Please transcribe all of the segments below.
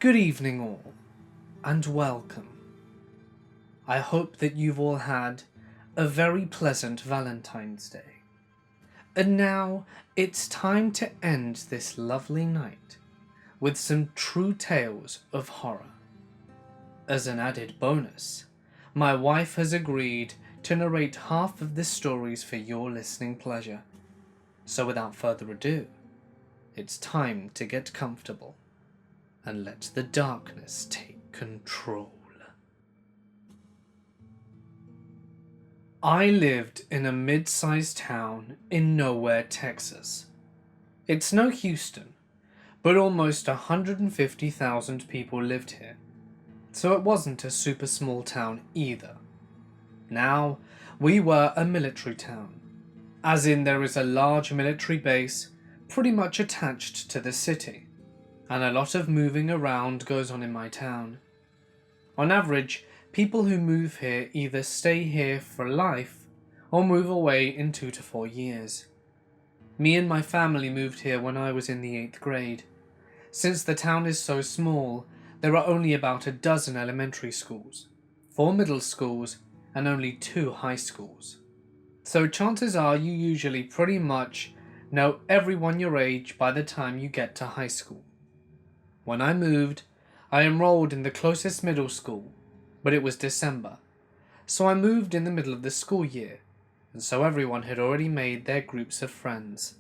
Good evening all, and welcome. I hope that you've all had a very pleasant Valentine's Day. And now it's time to end this lovely night with some true tales of horror. As an added bonus, my wife has agreed to narrate half of the stories for your listening pleasure. So without further ado, it's time to get comfortable and let the darkness take control. I lived in a mid-sized town in nowhere, Texas. It's no Houston, but almost 150,000 people lived here, so it wasn't a super small town either. Now, we were a military town, as in there is a large military base pretty much attached to the city, and a lot of moving around goes on in my town. On average, people who move here either stay here for life or move away in 2 to 4 years. Me and my family moved here when I was in the 8th grade. Since the town is so small, there are only about a dozen elementary schools, 4 middle schools, and only 2 high schools. So chances are you usually pretty much know everyone your age by the time you get to high school. When I moved, I enrolled in the closest middle school, but it was December, so I moved in the middle of the school year, and so everyone had already made their groups of friends.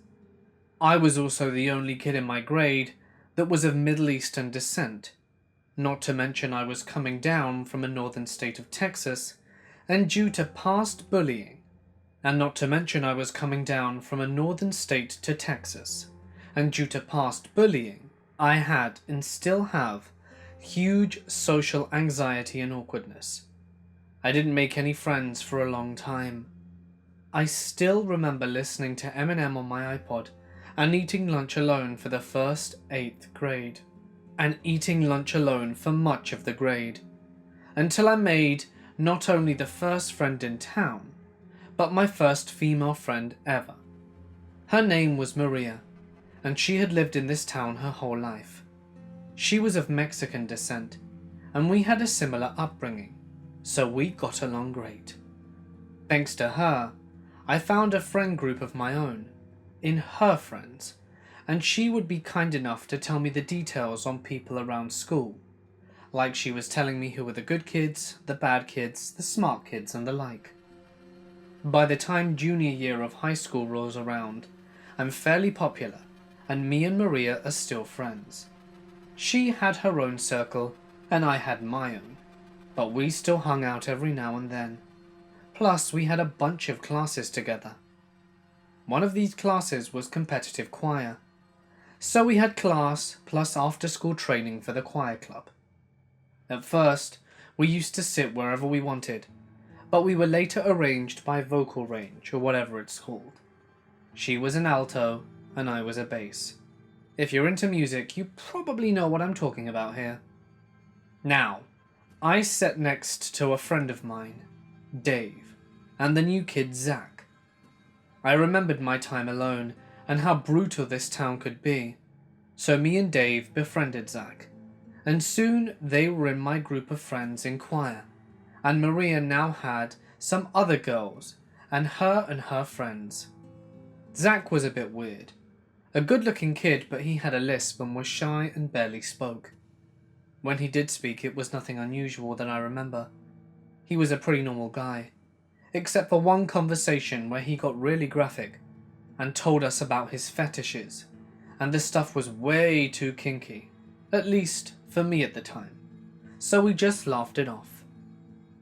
I was also the only kid in my grade that was of Middle Eastern descent, not to mention I was coming down from a northern state of Texas, and due to past bullying, and not to mention I was coming down from a northern state to Texas, and due to past bullying, I had and still have huge social anxiety and awkwardness. I didn't make any friends for a long time. I still remember listening to Eminem on my iPod and eating lunch alone for the first 8th grade, and eating lunch alone for much of the grade, until I made not only the first friend in town, but my first female friend ever. Her name was Maria, and she had lived in this town her whole life. She was of Mexican descent, and we had a similar upbringing, so we got along great. Thanks to her, I found a friend group of my own, in her friends, and she would be kind enough to tell me the details on people around school, like she was telling me who were the good kids, the bad kids, the smart kids, and the like. By the time junior year of high school rolls around, I'm fairly popular, and me and Maria are still friends. She had her own circle, and I had my own, but we still hung out every now and then. Plus, we had a bunch of classes together. One of these classes was competitive choir, so we had class plus after-school training for the choir club. At first, we used to sit wherever we wanted, but we were later arranged by vocal range, or whatever it's called. She was an alto, and I was a bass. If you're into music, you probably know what I'm talking about here. Now, I sat next to a friend of mine, Dave, and the new kid, Zach. I remembered my time alone, and how brutal this town could be, so me and Dave befriended Zach, and soon they were in my group of friends in choir, and Maria now had some other girls, and her friends. Zach was a bit weird. A good-looking kid, but he had a lisp and was shy and barely spoke. When he did speak, it was nothing unusual that I remember. He was a pretty normal guy, except for one conversation where he got really graphic and told us about his fetishes, and the stuff was way too kinky, at least for me at the time, so we just laughed it off.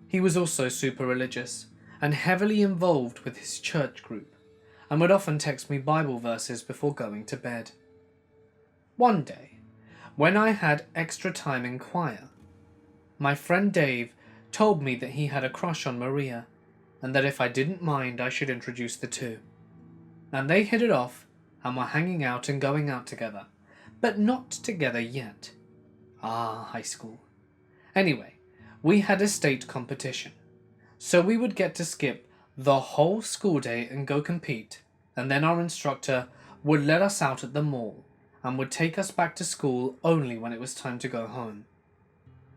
He was also super religious and heavily involved with his church group, and would often text me Bible verses before going to bed. One day, when I had extra time in choir, my friend Dave told me that he had a crush on Maria, and that if I didn't mind I should introduce the two. And they hit it off, and were hanging out and going out together, but not together yet. Ah, high school. Anyway, we had a state competition, so we would get to skip the whole school day and go compete, and then our instructor would let us out at the mall and would take us back to school only when it was time to go home.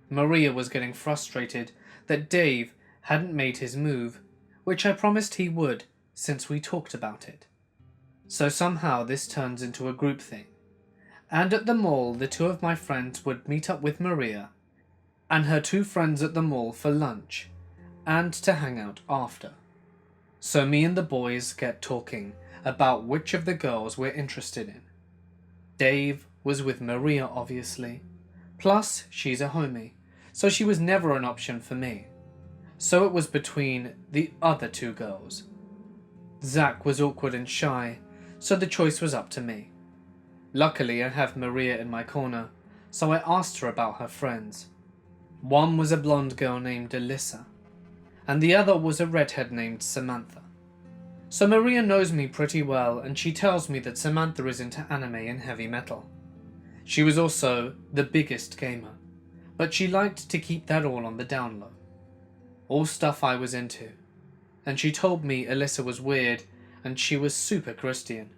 Maria was getting frustrated that Dave hadn't made his move, which I promised he would since we talked about it. So somehow this turns into a group thing, and at the mall the two of my friends would meet up with Maria and her two friends at the mall for lunch and to hang out after. So me and the boys get talking about which of the girls we're interested in. Dave was with Maria, obviously, plus she's a homie, so she was never an option for me. So it was between the other two girls. Zach was awkward and shy, so the choice was up to me. Luckily, I have Maria in my corner, so I asked her about her friends. One was a blonde girl named Alyssa, and the other was a redhead named Samantha. So Maria knows me pretty well, and she tells me that Samantha is into anime and heavy metal. She was also the biggest gamer, but she liked to keep that all on the down low. All stuff I was into, and she told me Alyssa was weird and she was super Christian.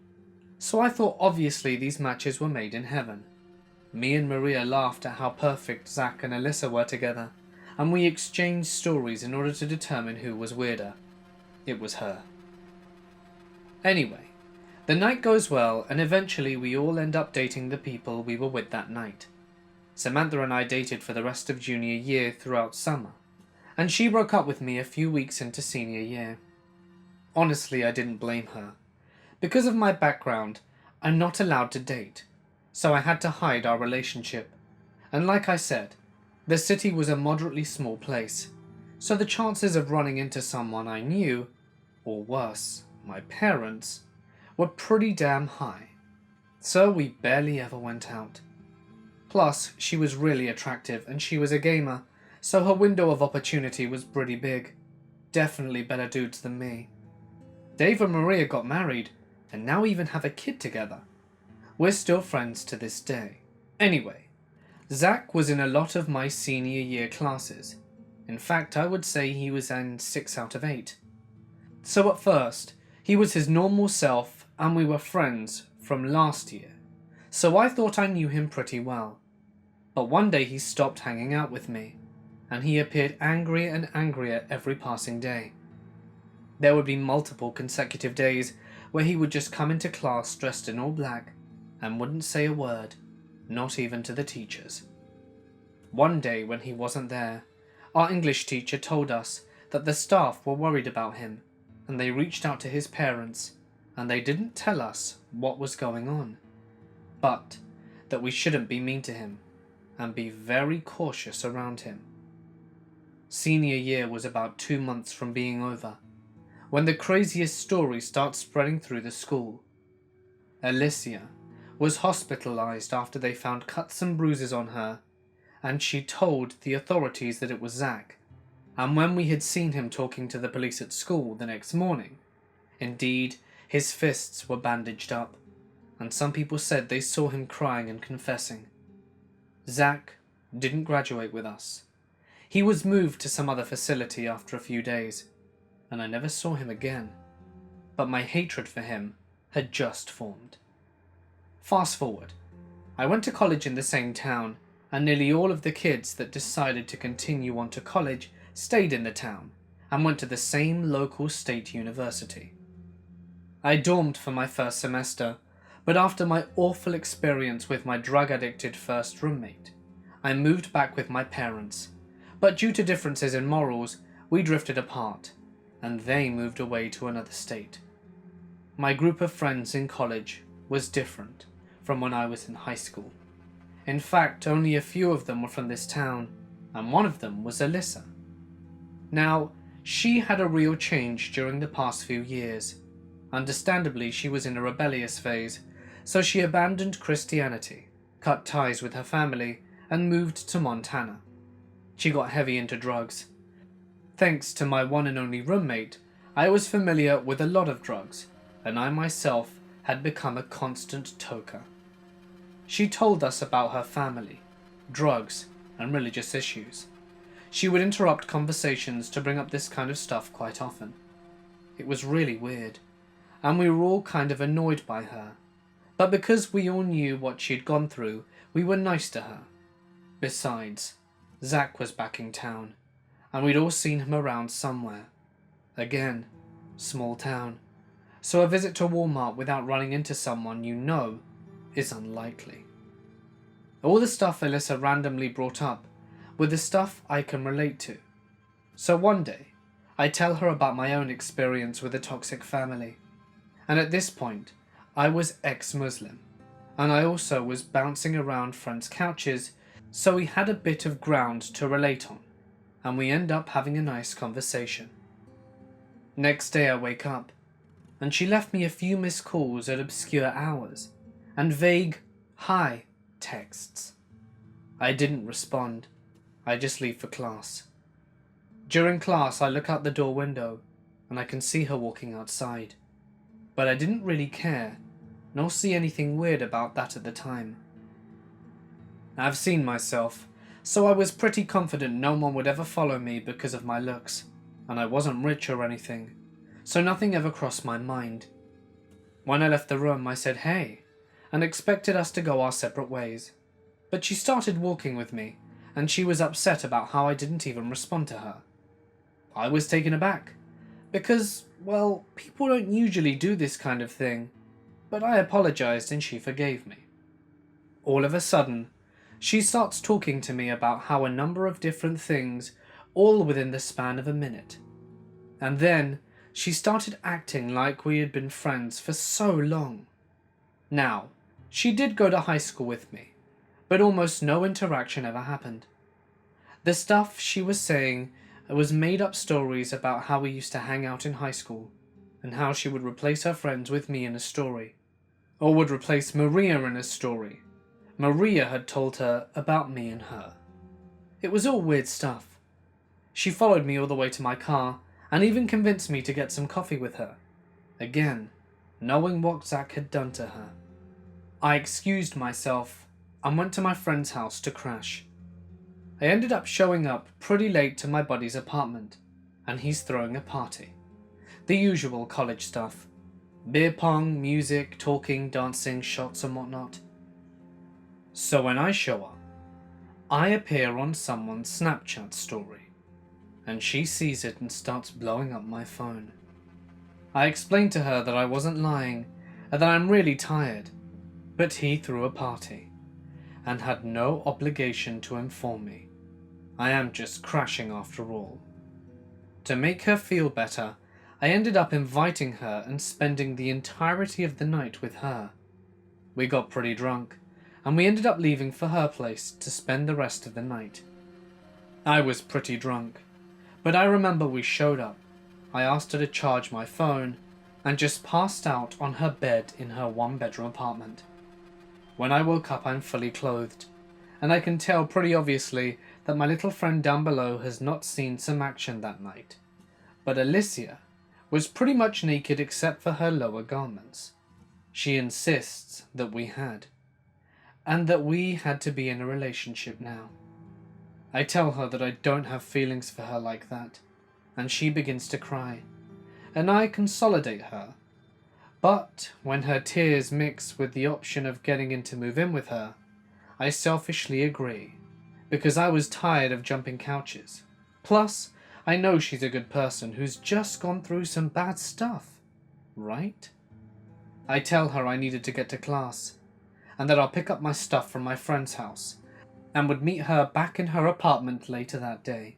So I thought obviously these matches were made in heaven. Me and Maria laughed at how perfect Zach and Alyssa were together, and we exchanged stories in order to determine who was weirder. It was her. Anyway, the night goes well, and eventually we all end up dating the people we were with that night. Samantha and I dated for the rest of junior year throughout summer, and she broke up with me a few weeks into senior year. Honestly, I didn't blame her. Because of my background, I'm not allowed to date, so I had to hide our relationship. And like I said, the city was a moderately small place, so the chances of running into someone I knew, or worse, my parents, were pretty damn high. So we barely ever went out. Plus, she was really attractive and she was a gamer, so her window of opportunity was pretty big. Definitely better dudes than me. Dave and Maria got married, and now even have a kid together. We're still friends to this day. Anyway, Zach was in a lot of my senior year classes. In fact, I would say he was in 6 out of 8. So at first, he was his normal self and we were friends from last year, so I thought I knew him pretty well. But one day he stopped hanging out with me, and he appeared angrier and angrier every passing day. There would be multiple consecutive days where he would just come into class dressed in all black and wouldn't say a word, not even to the teachers. One day when he wasn't there, our English teacher told us that the staff were worried about him, and they reached out to his parents, and they didn't tell us what was going on, but that we shouldn't be mean to him and be very cautious around him. Senior year was about 2 months from being over, when the craziest story starts spreading through the school. Alicia was hospitalized after they found cuts and bruises on her, and she told the authorities that it was Zach. And when we had seen him talking to the police at school the next morning, indeed, his fists were bandaged up, and some people said they saw him crying and confessing. Zach didn't graduate with us. He was moved to some other facility after a few days, and I never saw him again. But my hatred for him had just formed. Fast forward. I went to college in the same town, and nearly all of the kids that decided to continue on to college stayed in the town and went to the same local state university. I dormed for my first semester, but after my awful experience with my drug-addicted first roommate, I moved back with my parents, but due to differences in morals, we drifted apart, and they moved away to another state. My group of friends in college was different from when I was in high school. In fact, only a few of them were from this town, and one of them was Alyssa. Now, she had a real change during the past few years. Understandably, she was in a rebellious phase, so she abandoned Christianity, cut ties with her family, and moved to Montana. She got heavy into drugs. Thanks to my one and only roommate, I was familiar with a lot of drugs, and I myself had become a constant toker. She told us about her family, drugs, and religious issues. She would interrupt conversations to bring up this kind of stuff quite often. It was really weird, and we were all kind of annoyed by her, but because we all knew what she'd gone through, we were nice to her. Besides, Zach was back in town, and we'd all seen him around somewhere. Again, small town, so a visit to Walmart without running into someone you know is unlikely. All the stuff Alyssa randomly brought up were the stuff I can relate to. So one day, I tell her about my own experience with a toxic family. And at this point, I was ex-Muslim, and I also was bouncing around friends' couches, so we had a bit of ground to relate on, and we end up having a nice conversation. Next day I wake up, and she left me a few missed calls at obscure hours, and vague "hi" texts. I didn't respond. I just leave for class. During class I look out the door window, and I can see her walking outside. But I didn't really care, nor see anything weird about that at the time. I've seen myself, so I was pretty confident no one would ever follow me because of my looks, and I wasn't rich or anything, so nothing ever crossed my mind. When I left the room I said hey, and expected us to go our separate ways, but she started walking with me, and she was upset about how I didn't even respond to her. I was taken aback, because, well, people don't usually do this kind of thing, but I apologized and she forgave me. All of a sudden, she starts talking to me about how a number of different things, all within the span of a minute. And then, she started acting like we had been friends for so long. Now, she did go to high school with me, but almost no interaction ever happened. The stuff she was saying was made-up stories about how we used to hang out in high school, and how she would replace her friends with me in a story, or would replace Maria in a story. Maria had told her about me and her. It was all weird stuff. She followed me all the way to my car, and even convinced me to get some coffee with her. Again, knowing what Zach had done to her. I excused myself and went to my friend's house to crash. I ended up showing up pretty late to my buddy's apartment, and he's throwing a party. The usual college stuff. Beer pong, music, talking, dancing, shots and whatnot. So when I show up, I appear on someone's Snapchat story, and she sees it and starts blowing up my phone. I explained to her that I wasn't lying, and that I'm really tired, but he threw a party, and had no obligation to inform me. I am just crashing after all. To make her feel better, I ended up inviting her and spending the entirety of the night with her. We got pretty drunk, and we ended up leaving for her place to spend the rest of the night. I was pretty drunk, but I remember we showed up. I asked her to charge my phone, and just passed out on her bed in her one-bedroom apartment. When I woke up I'm fully clothed, and I can tell pretty obviously that my little friend down below has not seen some action that night. But Alicia was pretty much naked except for her lower garments. She insists that we had, and that we had to be in a relationship now. I tell her that I don't have feelings for her like that, and she begins to cry, and I consolidate her. But when her tears mix with the option of getting in to move in with her, I selfishly agree, because I was tired of jumping couches. Plus, I know she's a good person who's just gone through some bad stuff, right? I tell her I needed to get to class, and that I'll pick up my stuff from my friend's house, and would meet her back in her apartment later that day.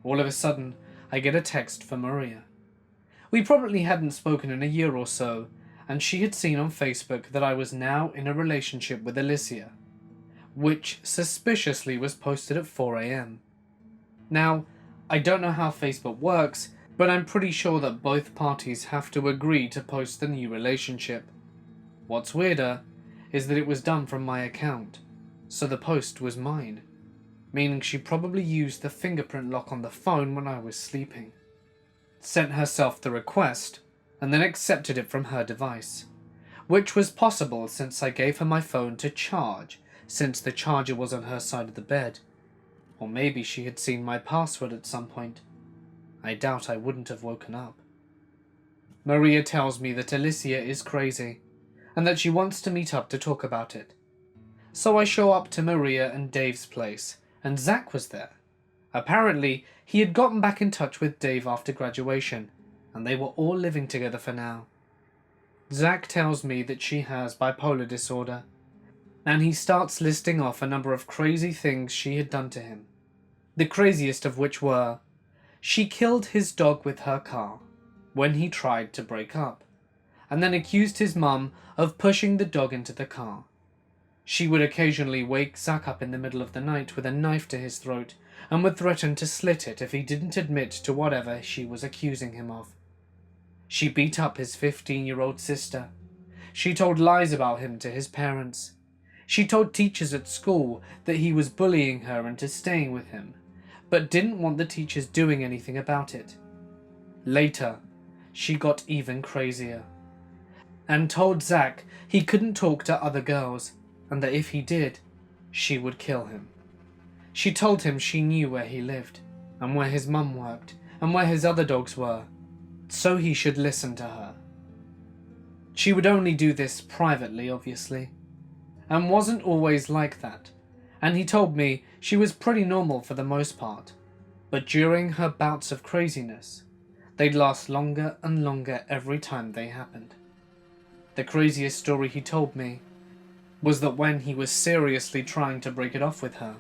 All of a sudden, I get a text from Maria. We probably hadn't spoken in a year or so, and she had seen on Facebook that I was now in a relationship with Alicia, which suspiciously was posted at 4 AM. Now, I don't know how Facebook works, but I'm pretty sure that both parties have to agree to post the new relationship. What's weirder is that it was done from my account, so the post was mine, meaning she probably used the fingerprint lock on the phone when I was sleeping. Sent herself the request, and then accepted it from her device, which was possible since I gave her my phone to charge, since the charger was on her side of the bed. Or maybe she had seen my password at some point. I doubt I wouldn't have woken up. Maria tells me that Alicia is crazy, and that she wants to meet up to talk about it. So I show up to Maria and Dave's place, and Zach was there. Apparently, he had gotten back in touch with Dave after graduation, and they were all living together for now. Zach tells me that she has bipolar disorder, and he starts listing off a number of crazy things she had done to him. The craziest of which were, she killed his dog with her car when he tried to break up, and then accused his mum of pushing the dog into the car. She would occasionally wake Zach up in the middle of the night with a knife to his throat and would threaten to slit it if he didn't admit to whatever she was accusing him of. She beat up his 15-year-old sister. She told lies about him to his parents. She told teachers at school that he was bullying her into staying with him, but didn't want the teachers doing anything about it. Later, she got even crazier and told Zach he couldn't talk to other girls, and that if he did, she would kill him. She told him she knew where he lived, and where his mum worked, and where his other dogs were, so he should listen to her. She would only do this privately, obviously, and wasn't always like that, and he told me she was pretty normal for the most part, but during her bouts of craziness, they'd last longer and longer every time they happened. The craziest story he told me was that when he was seriously trying to break it off with her,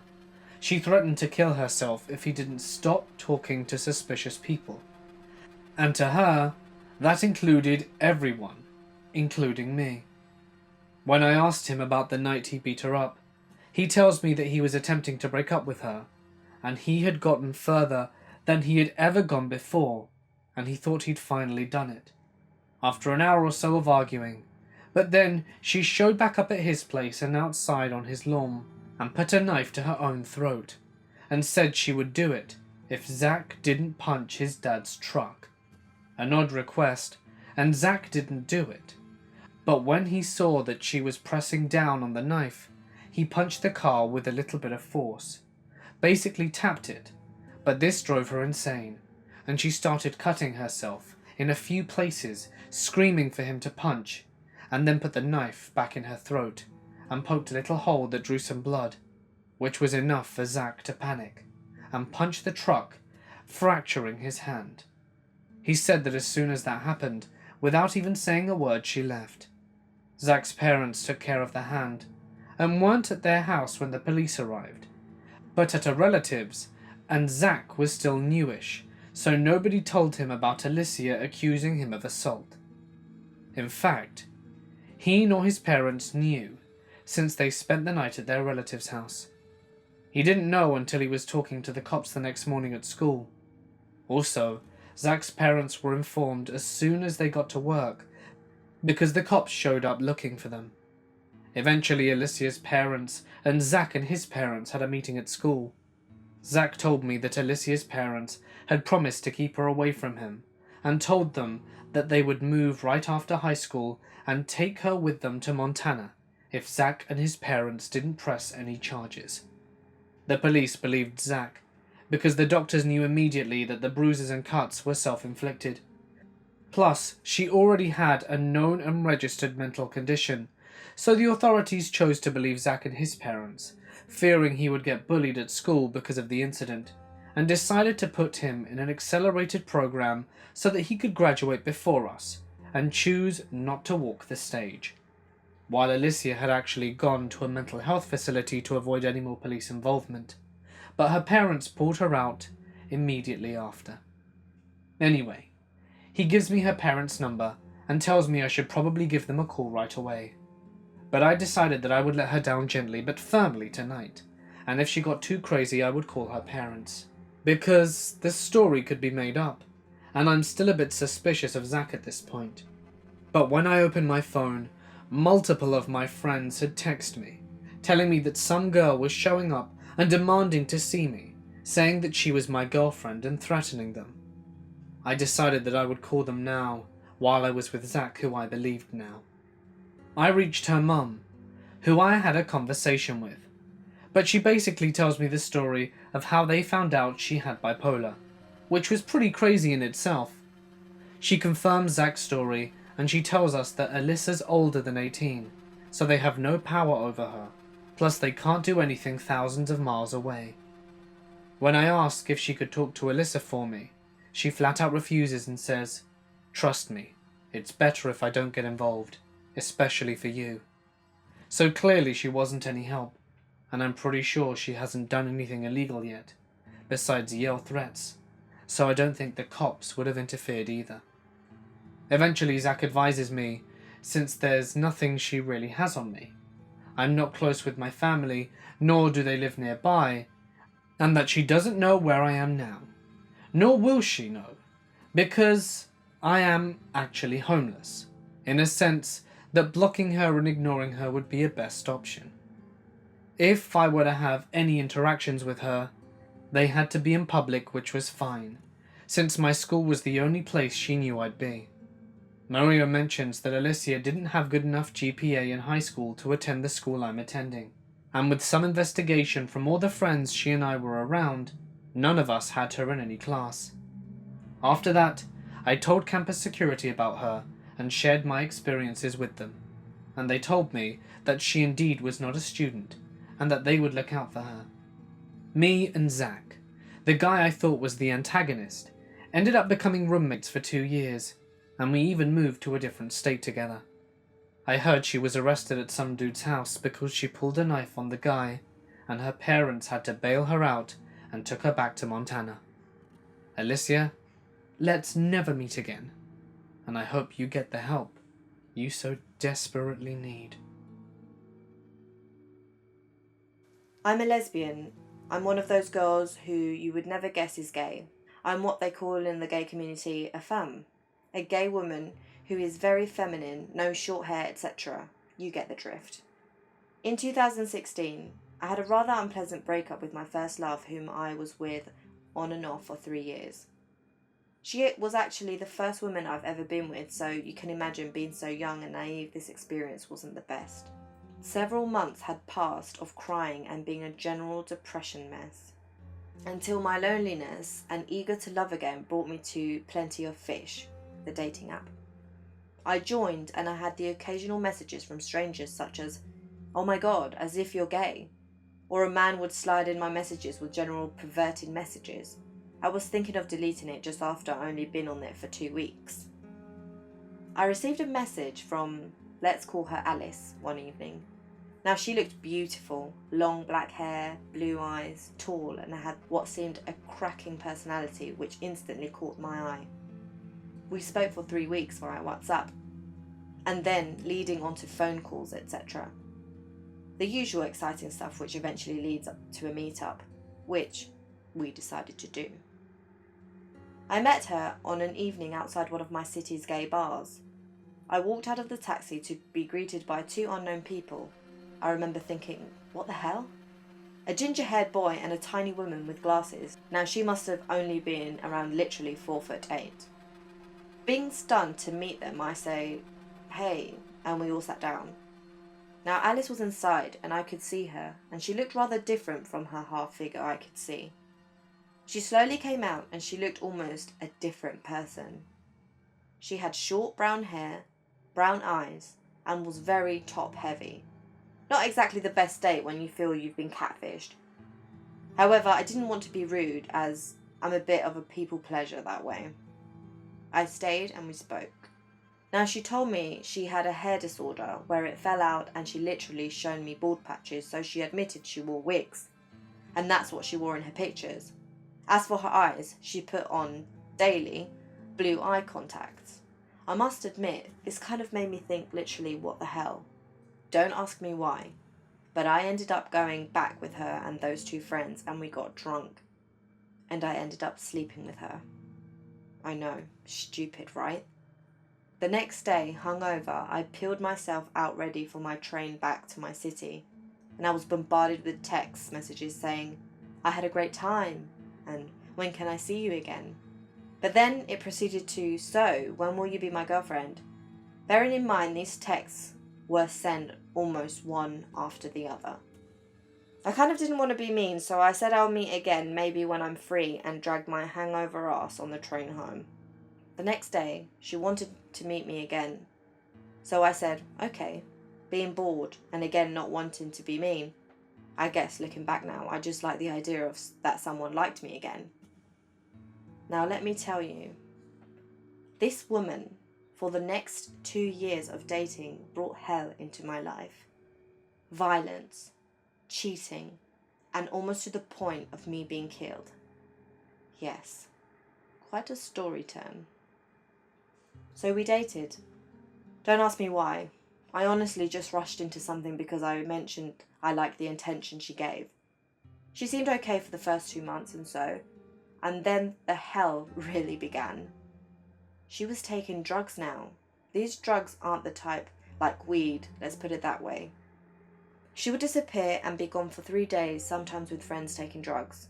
she threatened to kill herself if he didn't stop talking to suspicious people. And to her, that included everyone, including me. When I asked him about the night he beat her up, he tells me that he was attempting to break up with her, and he had gotten further than he had ever gone before, and he thought he'd finally done it, after an hour or so of arguing. But then she showed back up at his place and outside on his lawn, and put a knife to her own throat, and said she would do it if Zach didn't punch his dad's truck. An odd request, and Zach didn't do it. But when he saw that she was pressing down on the knife, he punched the car with a little bit of force, basically tapped it, but this drove her insane, and she started cutting herself in a few places, screaming for him to punch, and then put the knife back in her throat and poked a little hole that drew some blood, which was enough for Zach to panic and punch the truck, fracturing his hand. He said that as soon as that happened, without even saying a word, she left. Zach's parents took care of the hand and weren't at their house when the police arrived, but at a relative's, and Zach was still newish, so nobody told him about Alicia accusing him of assault. In fact, he nor his parents knew, since they spent the night at their relative's house. He didn't know until he was talking to the cops the next morning at school. Also, Zach's parents were informed as soon as they got to work, because the cops showed up looking for them. Eventually, Alicia's parents and Zach and his parents had a meeting at school. Zach told me that Alicia's parents had promised to keep her away from him, and told them that they would move right after high school and take her with them to Montana if Zach and his parents didn't press any charges. The police believed Zach, because the doctors knew immediately that the bruises and cuts were self-inflicted. Plus, she already had a known and registered mental condition, so the authorities chose to believe Zach and his parents, fearing he would get bullied at school because of the incident, and decided to put him in an accelerated program so that he could graduate before us and choose not to walk the stage, while Alicia had actually gone to a mental health facility to avoid any more police involvement, but her parents pulled her out immediately after. Anyway, he gives me her parents' number and tells me I should probably give them a call right away. But I decided that I would let her down gently but firmly tonight, and if she got too crazy I would call her parents, because the story could be made up, and I'm still a bit suspicious of Zach at this point. But when I opened my phone, multiple of my friends had texted me, telling me that some girl was showing up and demanding to see me, saying that she was my girlfriend and threatening them. I decided that I would call them now, while I was with Zach, who I believed now. I reached her mum, who I had a conversation with, but she basically tells me the story of how they found out she had bipolar, which was pretty crazy in itself. She confirms Zach's story and she tells us that Alyssa's older than 18, so they have no power over her, plus they can't do anything thousands of miles away. When I ask if she could talk to Alyssa for me, she flat out refuses and says, "Trust me, it's better if I don't get involved, especially for you." So clearly she wasn't any help, and I'm pretty sure she hasn't done anything illegal yet, besides yell threats, so I don't think the cops would have interfered either. Eventually Zach advises me, since there's nothing she really has on me, I'm not close with my family, nor do they live nearby, and that she doesn't know where I am now, nor will she know, because I am actually homeless, in a sense that blocking her and ignoring her would be a best option. If I were to have any interactions with her, they had to be in public, which was fine, since my school was the only place she knew I'd be. Maria mentions that Alicia didn't have good enough GPA in high school to attend the school I'm attending, and with some investigation from all the friends she and I were around, none of us had her in any class. After that, I told campus security about her and shared my experiences with them, and they told me that she indeed was not a student and that they would look out for her. Me and Zach, the guy I thought was the antagonist, ended up becoming roommates for 2 years, and we even moved to a different state together. I heard she was arrested at some dude's house because she pulled a knife on the guy, and her parents had to bail her out and took her back to Montana. Alicia, let's never meet again, and I hope you get the help you so desperately need. I'm a lesbian. I'm one of those girls who you would never guess is gay. I'm what they call in the gay community a femme, a gay woman who is very feminine, no short hair, etc. You get the drift. In 2016, I had a rather unpleasant breakup with my first love, whom I was with on and off for 3 years. She was actually the first woman I've ever been with, so you can imagine being so young and naive, this experience wasn't the best. Several months had passed of crying and being a general depression mess, until my loneliness and eager to love again brought me to Plenty of Fish, the dating app. I joined and I had the occasional messages from strangers such as, "Oh my god, as if you're gay," or a man would slide in my messages with general perverted messages. I was thinking of deleting it just after I'd only been on it for 2 weeks. I received a message from, let's call her Alice, one evening. Now she looked beautiful, long black hair, blue eyes, tall, and had what seemed a cracking personality which instantly caught my eye. We spoke for 3 weeks via WhatsApp, and then leading on to phone calls, etc. The usual exciting stuff which eventually leads up to a meetup, which we decided to do. I met her on an evening outside one of my city's gay bars. I walked out of the taxi to be greeted by 2 unknown people. I remember thinking, what the hell? A ginger-haired boy and a tiny woman with glasses. Now she must have only been around literally 4'8". Being stunned to meet them, I say, "Hey," and we all sat down. Now Alice was inside and I could see her, and she looked rather different from her half figure I could see. She slowly came out and she looked almost a different person. She had short brown hair, brown eyes, and was very top heavy. Not exactly the best date when you feel you've been catfished. However, I didn't want to be rude, as I'm a bit of a people pleaser that way. I stayed and we spoke. Now she told me she had a hair disorder where it fell out, and she literally shown me bald patches, so she admitted she wore wigs, and that's what she wore in her pictures. As for her eyes, she put on, daily, blue eye contacts. I must admit, this kind of made me think literally, what the hell? Don't ask me why, but I ended up going back with her and those 2 friends, and we got drunk, and I ended up sleeping with her. I know, stupid, right? The next day, hungover, I peeled myself out ready for my train back to my city, and I was bombarded with text messages saying, "I had a great time," and "When can I see you again?" But then it proceeded to, "So, when will you be my girlfriend?" Bearing in mind these texts were sent almost one after the other. I kind of didn't want to be mean, so I said I'll meet again maybe when I'm free, and dragged my hangover ass on the train home. The next day, she wanted to meet me again. So I said, okay, being bored and again not wanting to be mean. I guess, looking back now, I just like the idea of that someone liked me again. Now let me tell you, this woman, for the next 2 years of dating, brought hell into my life. Violence, cheating, and almost to the point of me being killed. Yes, quite a story turn. So we dated. Don't ask me why. I honestly just rushed into something because I mentioned I liked the intention she gave. She seemed okay for the first 2 months and then the hell really began. She was taking drugs now. These drugs aren't the type like weed, let's put it that way. She would disappear and be gone for 3 days, sometimes with friends taking drugs,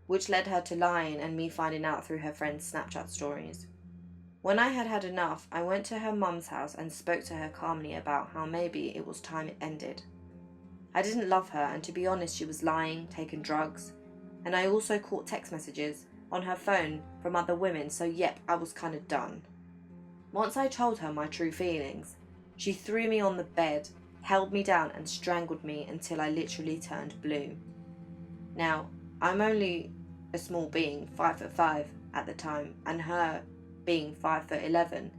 which led her to lying and me finding out through her friends' Snapchat stories. When I had had enough, I went to her mum's house and spoke to her calmly about how maybe it was time it ended. I didn't love her, and to be honest, she was lying, taking drugs, and I also caught text messages on her phone from other women, so yep, I was kind of done. Once I told her my true feelings, she threw me on the bed, held me down and strangled me until I literally turned blue. Now, I'm only a small being, 5'5" at the time, and her being 5'11",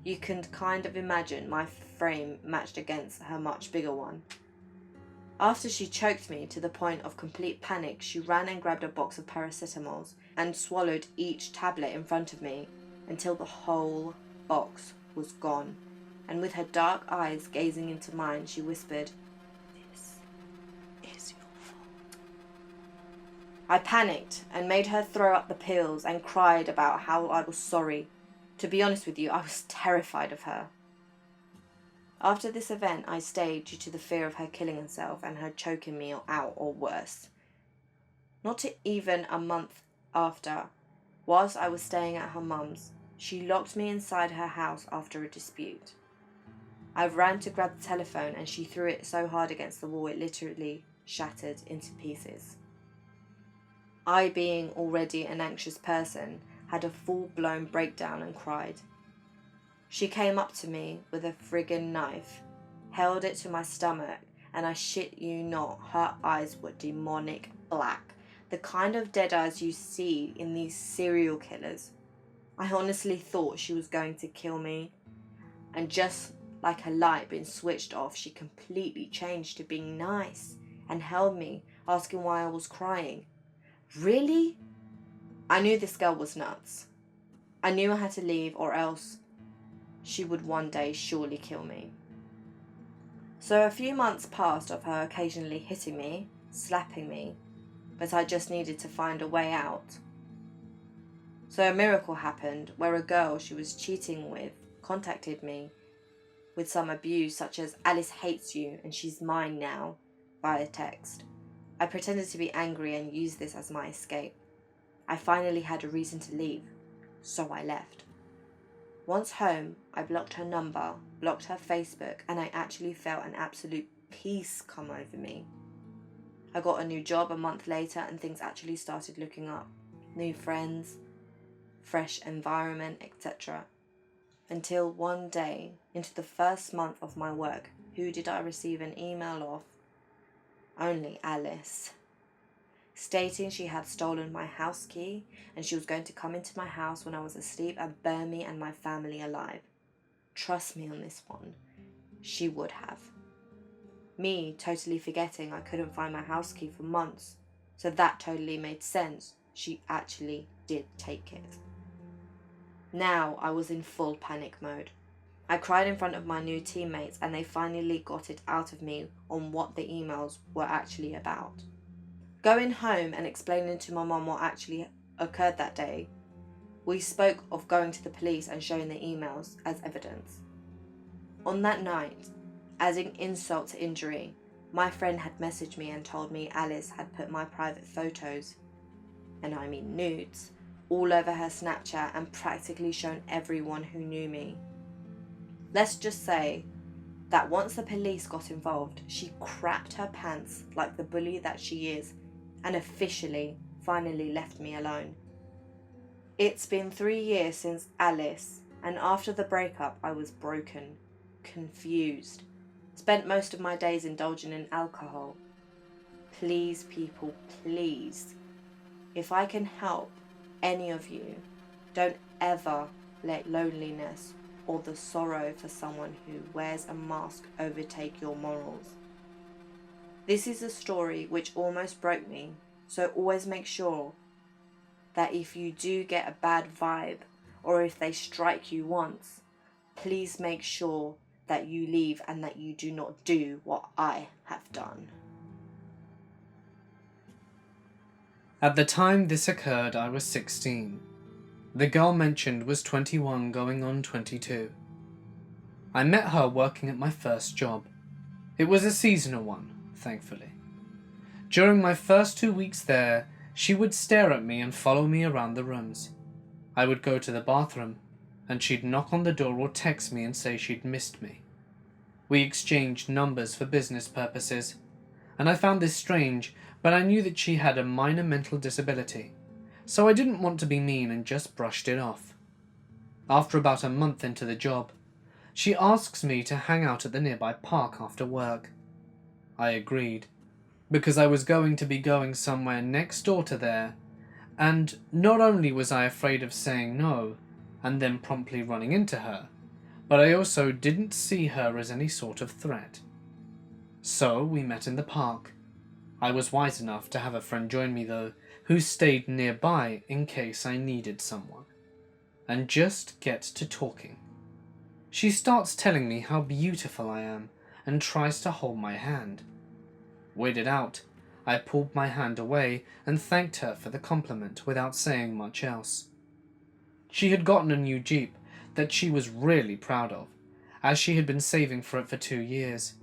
you can kind of imagine my frame matched against her much bigger one. After she choked me to the point of complete panic, she ran and grabbed a box of paracetamols and swallowed each tablet in front of me until the whole box was gone. And with her dark eyes gazing into mine, she whispered, "This is your fault." I panicked and made her throw up the pills and cried about how I was sorry. To be honest with you, I was terrified of her. After this event, I stayed due to the fear of her killing herself and her choking me out or worse. Not even a month after, whilst I was staying at her mum's, she locked me inside her house after a dispute. I ran to grab the telephone and she threw it so hard against the wall it literally shattered into pieces. I, being already an anxious person, had a full-blown breakdown and cried. She came up to me with a friggin' knife, held it to my stomach, and I shit you not, her eyes were demonic black, the kind of dead eyes you see in these serial killers. I honestly thought she was going to kill me, and just like a light being switched off, she completely changed to being nice and held me, asking why I was crying. Really? I knew this girl was nuts. I knew I had to leave or else she would one day surely kill me. So a few months passed of her occasionally hitting me, slapping me, but I just needed to find a way out. So a miracle happened where a girl she was cheating with contacted me with some abuse such as "Alice hates you and she's mine now" via text. I pretended to be angry and used this as my escape. I finally had a reason to leave, so I left. Once home, I blocked her number, blocked her Facebook, and I actually felt an absolute peace come over me. I got a new job a month later and things actually started looking up. New friends, fresh environment, etc. Until one day, into the first month of my work, who did I receive an email of? Only Alice. Stating she had stolen my house key and she was going to come into my house when I was asleep and burn me and my family alive. Trust me on this one, she would have. Me totally forgetting I couldn't find my house key for months, so that totally made sense. She actually did take it. Now I was in full panic mode. I cried in front of my new teammates and they finally got it out of me on what the emails were actually about. Going home and explaining to my mum what actually occurred that day, we spoke of going to the police and showing the emails as evidence. On that night, adding insult to injury, my friend had messaged me and told me Alice had put my private photos, and I mean nudes, all over her Snapchat and practically shown everyone who knew me. Let's just say that once the police got involved, she crapped her pants like the bully that she is and officially, finally left me alone. It's been 3 years since Alice, and after the breakup I was broken, confused, spent most of my days indulging in alcohol. Please, people, please, if I can help any of you, don't ever let loneliness or the sorrow for someone who wears a mask overtake your morals. This is a story which almost broke me, so always make sure that if you do get a bad vibe or if they strike you once, please make sure that you leave and that you do not do what I have done. At the time this occurred, I was 16. The girl mentioned was 21 going on 22. I met her working at my first job. It was a seasonal one, thankfully. During my first 2 weeks there, she would stare at me and follow me around the rooms. I would go to the bathroom, and she'd knock on the door or text me and say she'd missed me. We exchanged numbers for business purposes, and I found this strange, but I knew that she had a minor mental disability, so I didn't want to be mean and just brushed it off. After about a month into the job, she asks me to hang out at the nearby park after work. I agreed, because I was going to be going somewhere next door to there, and not only was I afraid of saying no and then promptly running into her, but I also didn't see her as any sort of threat. So we met in the park. I was wise enough to have a friend join me though, who stayed nearby in case I needed someone, and just get to talking. She starts telling me how beautiful I am and tries to hold my hand. Weirded out, I pulled my hand away and thanked her for the compliment without saying much else. She had gotten a new Jeep that she was really proud of, as she had been saving for it for 2 years,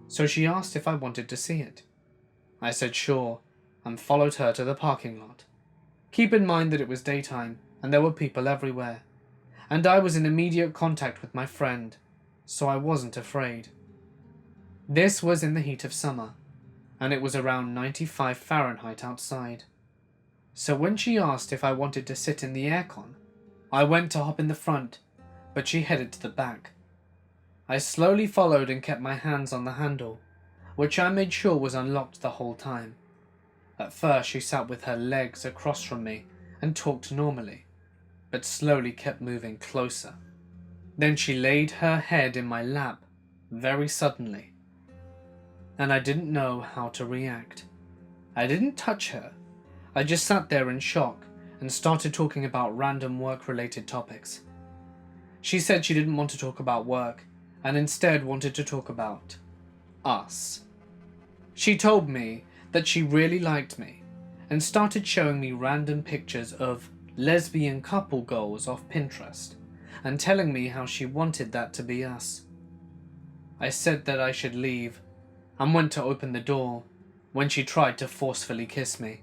so she asked if I wanted to see it. I said sure, and followed her to the parking lot. Keep in mind that it was daytime, and there were people everywhere, and I was in immediate contact with my friend, so I wasn't afraid. This was in the heat of summer, and it was around 95 Fahrenheit outside. So when she asked if I wanted to sit in the aircon, I went to hop in the front, but she headed to the back. I slowly followed and kept my hands on the handle, which I made sure was unlocked the whole time. At first she sat with her legs across from me and talked normally, but slowly kept moving closer. Then she laid her head in my lap, very suddenly, and I didn't know how to react. I didn't touch her. I just sat there in shock and started talking about random work-related topics. She said she didn't want to talk about work and instead wanted to talk about us. She told me that she really liked me and started showing me random pictures of lesbian couple goals off Pinterest and telling me how she wanted that to be us. I said that I should leave and went to open the door when she tried to forcefully kiss me.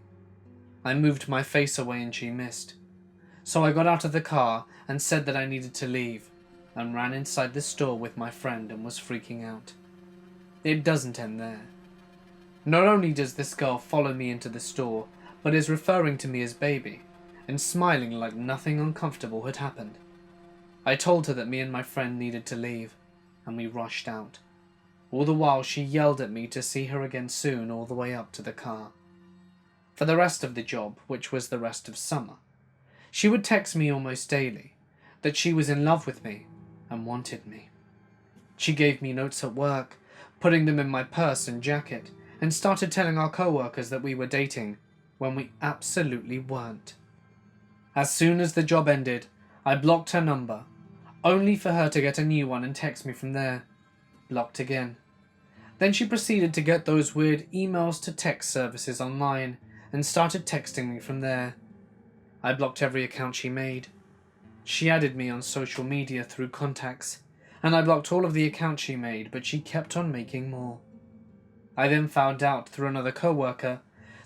I moved my face away and she missed, so I got out of the car and said that I needed to leave and ran inside the store with my friend and was freaking out. It doesn't end there. Not only does this girl follow me into the store, but is referring to me as baby and smiling like nothing uncomfortable had happened. I told her that me and my friend needed to leave, and we rushed out. All the while she yelled at me to see her again soon all the way up to the car. For the rest of the job, which was the rest of summer, she would text me almost daily that she was in love with me and wanted me. She gave me notes at work, putting them in my purse and jacket, and started telling our co-workers that we were dating when we absolutely weren't. As soon as the job ended, I blocked her number, only for her to get a new one and text me from there. Blocked again. Then she proceeded to get those weird emails to text services online and started texting me from there. I blocked every account she made. She added me on social media through contacts, and I blocked all of the accounts she made, but she kept on making more. I then found out through another co-worker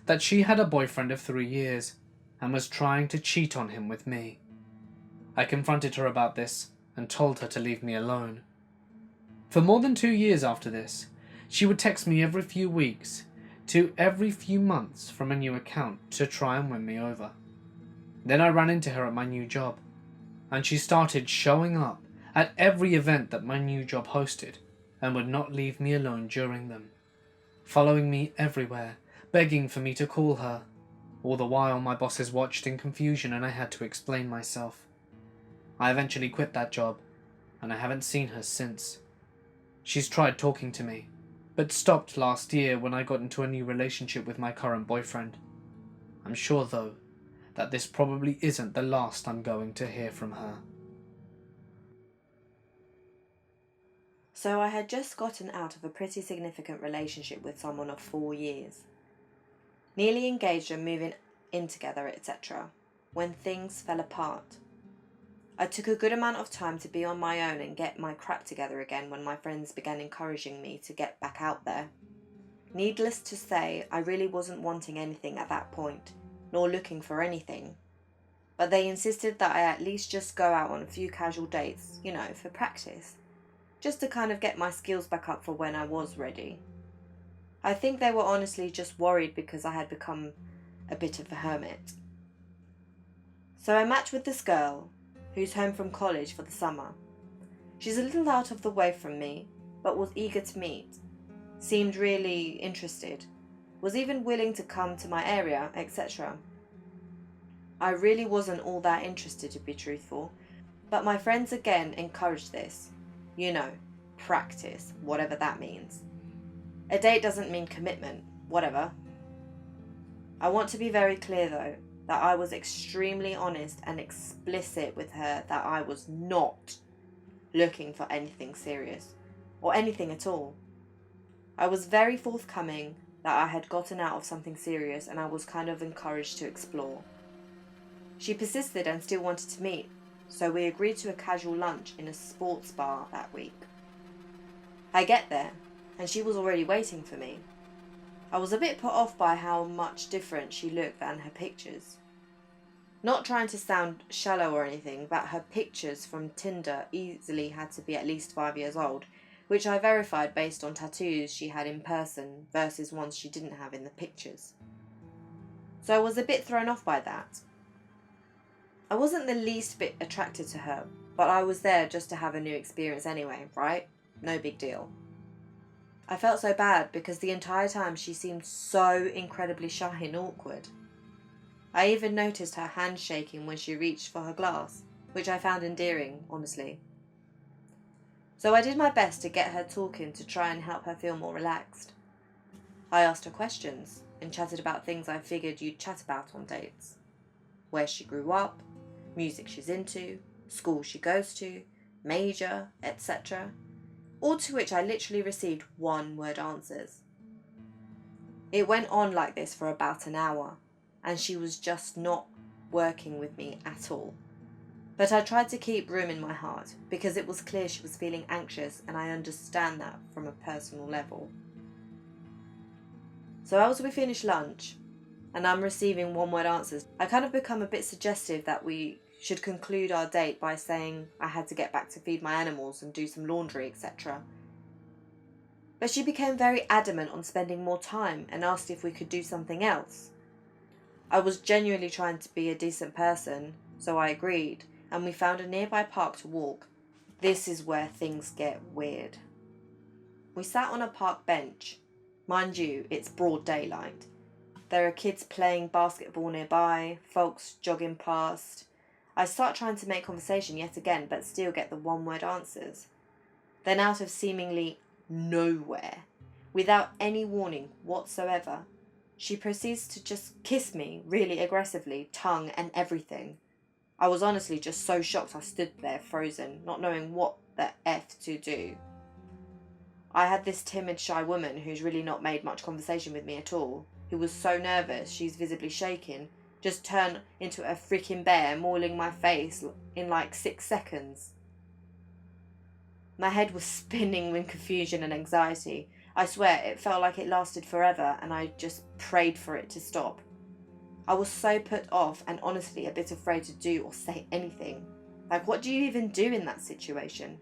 that she had a boyfriend of 3 years and was trying to cheat on him with me. I confronted her about this and told her to leave me alone. For more than 2 years after this, she would text me every few weeks to every few months from a new account to try and win me over. Then I ran into her at my new job, and she started showing up at every event that my new job hosted and would not leave me alone during them, following me everywhere, begging for me to call her. All the while my bosses watched in confusion and I had to explain myself. I eventually quit that job, and I haven't seen her since. She's tried talking to me, but stopped last year when I got into a new relationship with my current boyfriend. I'm sure, though, that this probably isn't the last I'm going to hear from her. So I had just gotten out of a pretty significant relationship with someone of 4 years. Nearly engaged and moving in together, etc., when things fell apart. I took a good amount of time to be on my own and get my crap together again when my friends began encouraging me to get back out there. Needless to say, I really wasn't wanting anything at that point, nor looking for anything. But they insisted that I at least just go out on a few casual dates, for practice. Just to kind of get my skills back up for when I was ready. I think they were honestly just worried because I had become a bit of a hermit. So I matched with this girl, who's home from college for the summer. She's a little out of the way from me, but was eager to meet. Seemed really interested. Was even willing to come to my area, etc. I really wasn't all that interested, to be truthful, but my friends again encouraged this. Practice, whatever that means. A date doesn't mean commitment, whatever. I want to be very clear though, that I was extremely honest and explicit with her that I was not looking for anything serious, or anything at all. I was very forthcoming that I had gotten out of something serious and I was kind of encouraged to explore. She persisted and still wanted to meet, so we agreed to a casual lunch in a sports bar that week. I get there, and she was already waiting for me. I was a bit put off by how much different she looked than her pictures. Not trying to sound shallow or anything, but her pictures from Tinder easily had to be at least 5 years old, which I verified based on tattoos she had in person versus ones she didn't have in the pictures. So I was a bit thrown off by that. I wasn't the least bit attracted to her, but I was there just to have a new experience anyway, right? No big deal. I felt so bad because the entire time she seemed so incredibly shy and awkward. I even noticed her hand shaking when she reached for her glass, which I found endearing, honestly. So I did my best to get her talking to try and help her feel more relaxed. I asked her questions and chatted about things I figured you'd chat about on dates. Where she grew up, music she's into, school she goes to, major, etc. All to which I literally received one-word answers. It went on like this for about an hour, and she was just not working with me at all. But I tried to keep room in my heart, because it was clear she was feeling anxious, and I understand that from a personal level. So as we finished lunch, and I'm receiving one-word answers, I kind of become a bit suggestive that we should conclude our date by saying I had to get back to feed my animals and do some laundry, etc. But she became very adamant on spending more time and asked if we could do something else. I was genuinely trying to be a decent person, so I agreed, and we found a nearby park to walk. This is where things get weird. We sat on a park bench. Mind you, it's broad daylight. There are kids playing basketball nearby, folks jogging past. I start trying to make conversation yet again, but still get the one-word answers. Then out of seemingly nowhere, without any warning whatsoever, she proceeds to just kiss me really aggressively, tongue and everything. I was honestly just so shocked I stood there frozen, not knowing what the F to do. I had this timid, shy woman who's really not made much conversation with me at all, who was so nervous she's visibly shaking, just turned into a freaking bear, mauling my face in like 6 seconds. My head was spinning in confusion and anxiety. I swear it felt like it lasted forever and I just prayed for it to stop. I was so put off and honestly a bit afraid to do or say anything. Like, what do you even do in that situation?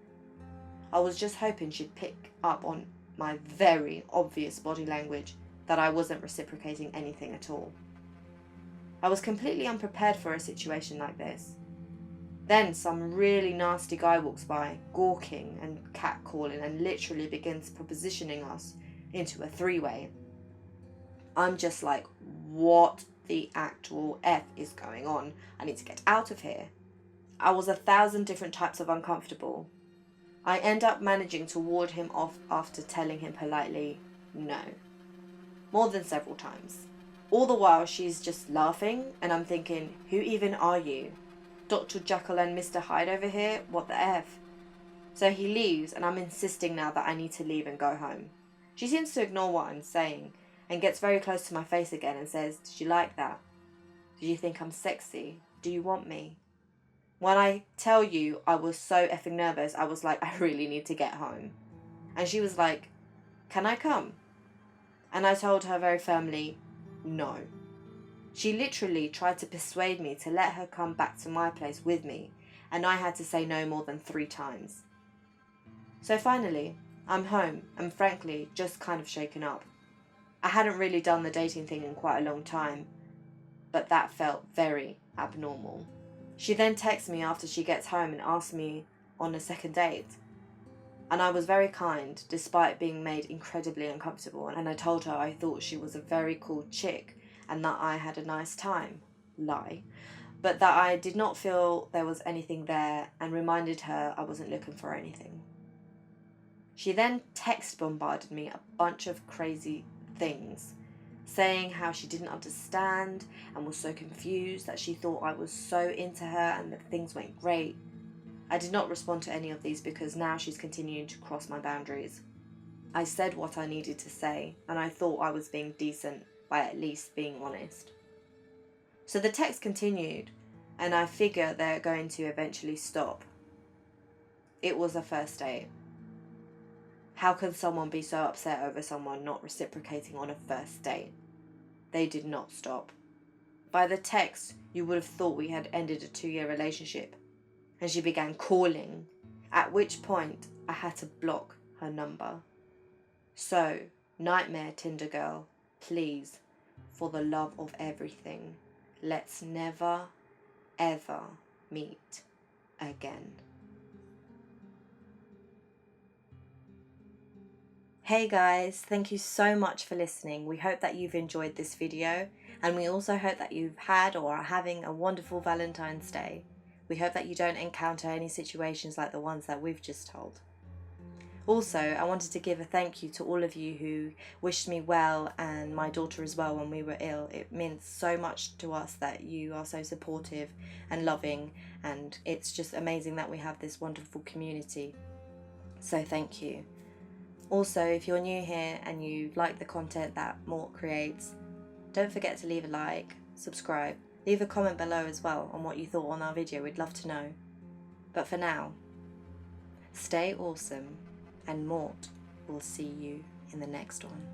I was just hoping she'd pick up on my very obvious body language that I wasn't reciprocating anything at all. I was completely unprepared for a situation like this. Then some really nasty guy walks by, gawking and catcalling, and literally begins propositioning us into a three-way. I'm just like, what the actual F is going on? I need to get out of here. I was 1,000 different types of uncomfortable. I end up managing to ward him off after telling him politely no. More than several times. All the while she's just laughing and I'm thinking, who even are you? Dr. Jekyll and Mr. Hyde over here? What the F? So he leaves and I'm insisting now that I need to leave and go home. She seems to ignore what I'm saying and gets very close to my face again and says, did you like that? Did you think I'm sexy? Do you want me? When I tell you I was so effing nervous, I was like, I really need to get home. And she was like, can I come? And I told her very firmly, no. She literally tried to persuade me to let her come back to my place with me, and I had to say no more than 3 times. So finally, I'm home and frankly just kind of shaken up. I hadn't really done the dating thing in quite a long time, but that felt very abnormal. She then texts me after she gets home and asks me on a second date. And I was very kind, despite being made incredibly uncomfortable, and I told her I thought she was a very cool chick and that I had a nice time. Lie. But that I did not feel there was anything there and reminded her I wasn't looking for anything. She then text bombarded me a bunch of crazy things, saying how she didn't understand and was so confused that she thought I was so into her and that things went great. I did not respond to any of these because now she's continuing to cross my boundaries. I said what I needed to say, and I thought I was being decent by at least being honest. So the text continued, and I figure they're going to eventually stop. It was a first date. How can someone be so upset over someone not reciprocating on a first date? They did not stop. By the text, you would have thought we had ended a 2-year relationship. And she began calling, at which point I had to block her number. So, nightmare Tinder girl, please, for the love of everything, let's never, ever meet again. Hey guys, thank you so much for listening. We hope that you've enjoyed this video, and we also hope that you've had or are having a wonderful Valentine's Day. We hope that you don't encounter any situations like the ones that we've just told. Also, I wanted to give a thank you to all of you who wished me well and my daughter as well when we were ill. It means so much to us that you are so supportive and loving, and it's just amazing that we have this wonderful community. So thank you. Also, if you're new here and you like the content that Mort creates, don't forget to leave a like, subscribe, leave a comment below as well on what you thought on our video. We'd love to know. But for now, stay awesome, and Mort will see you in the next one.